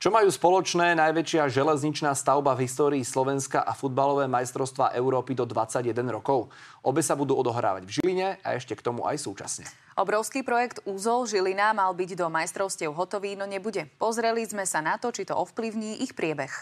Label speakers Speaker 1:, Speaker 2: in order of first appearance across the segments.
Speaker 1: Čo majú spoločné najväčšia železničná stavba v histórii Slovenska a futbalové majstrovstvá Európy do 21 rokov? Obe sa budú odohrávať v Žiline a ešte k tomu aj súčasne.
Speaker 2: Obrovský projekt Úzol Žilina mal byť do majstrovstiev hotový, no nebude. Pozreli sme sa na to, či to ovplyvní ich priebeh.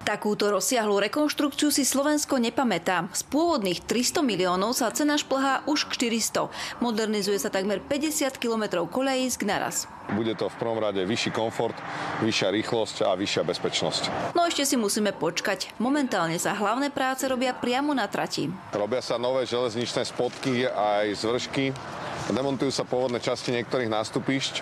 Speaker 3: Takúto rozsiahlu rekonštrukciu si Slovensko nepamätá. Z pôvodných 300 miliónov sa cena šplhá už k 400. Modernizuje sa takmer 50 kilometrov koľajísk naraz.
Speaker 4: Bude to v prvom rade vyšší komfort, vyššia rýchlosť a vyššia bezpečnosť.
Speaker 3: No ešte si musíme počkať. Momentálne sa hlavné práce robia priamo na trati.
Speaker 4: Robia sa nové železničné spodky aj zvršky. Demontujú sa pôvodné časti niektorých nástupišť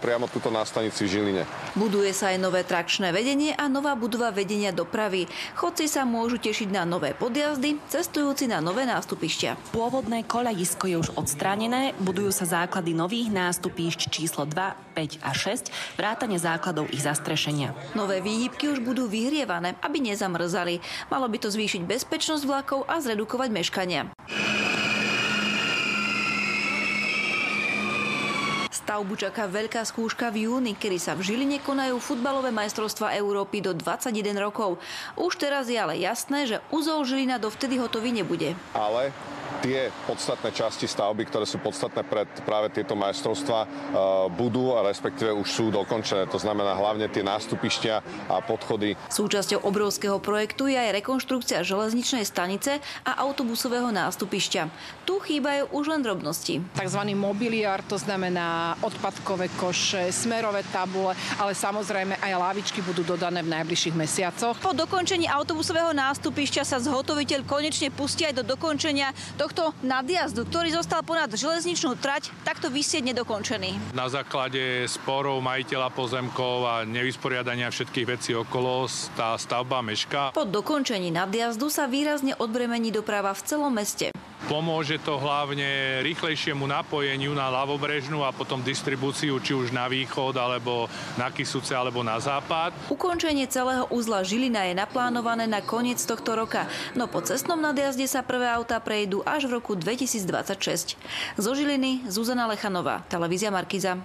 Speaker 4: priamo tuto na stanici v Žiline.
Speaker 3: Buduje sa aj nové trakčné vedenie a nová budova vedenia dopravy. Chodci sa môžu tešiť na nové podjazdy, cestujúci na nové nástupišťa.
Speaker 5: Pôvodné koľajisko je už odstránené, budujú sa základy nových nástupišť číslo 2, 5 a 6, vrátane základov ich zastrešenia.
Speaker 3: Nové výhybky už budú vyhrievané, aby nezamrzali. Malo by to zvýšiť bezpečnosť vlakov a zredukovať meškania. Stavbu čaká veľká skúška v júni, kedy sa v Žiline konajú futbalové majstrovstvá Európy do 21 rokov. Už teraz je ale jasné, že Úzol Žilina dovtedy hotový nebude.
Speaker 4: Ale tie podstatné časti stavby, ktoré sú podstatné pre práve tieto majstrovstvá, budú a respektíve už sú dokončené. To znamená hlavne tie nástupišťa a podchody.
Speaker 3: Súčasťou obrovského projektu je aj rekonštrukcia železničnej stanice a autobusového nástupišťa. Tu chýbajú už len drobnosti.
Speaker 6: Takzvaný mobiliár, to znamená odpadkové koše, smerové tabule, ale samozrejme aj lavičky budú dodané v najbližších mesiacoch.
Speaker 3: Po dokončení autobusového nástupišťa sa zhotoviteľ konečne pustí aj do dokončenia tohto nadjazdu, ktorý zostal ponad železničnú trať takto visieť nedokončený.
Speaker 7: Na základe sporov majiteľa pozemkov a nevysporiadania všetkých vecí okolo tá stavba mešká.
Speaker 3: Po dokončení nadjazdu sa výrazne odbremení doprava v celom meste.
Speaker 7: Pomôže to hlavne rýchlejšiemu napojeniu na ľavobrežnú a potom distribúciu či už na východ, alebo na Kysuce, alebo na západ.
Speaker 3: Ukončenie celého uzla Žilina je naplánované na koniec tohto roka, no po cestnom nadjazde sa prvé autá prejdú až v roku 2026. Zo Žiliny Zuzana Lechanová, televízia Markíza.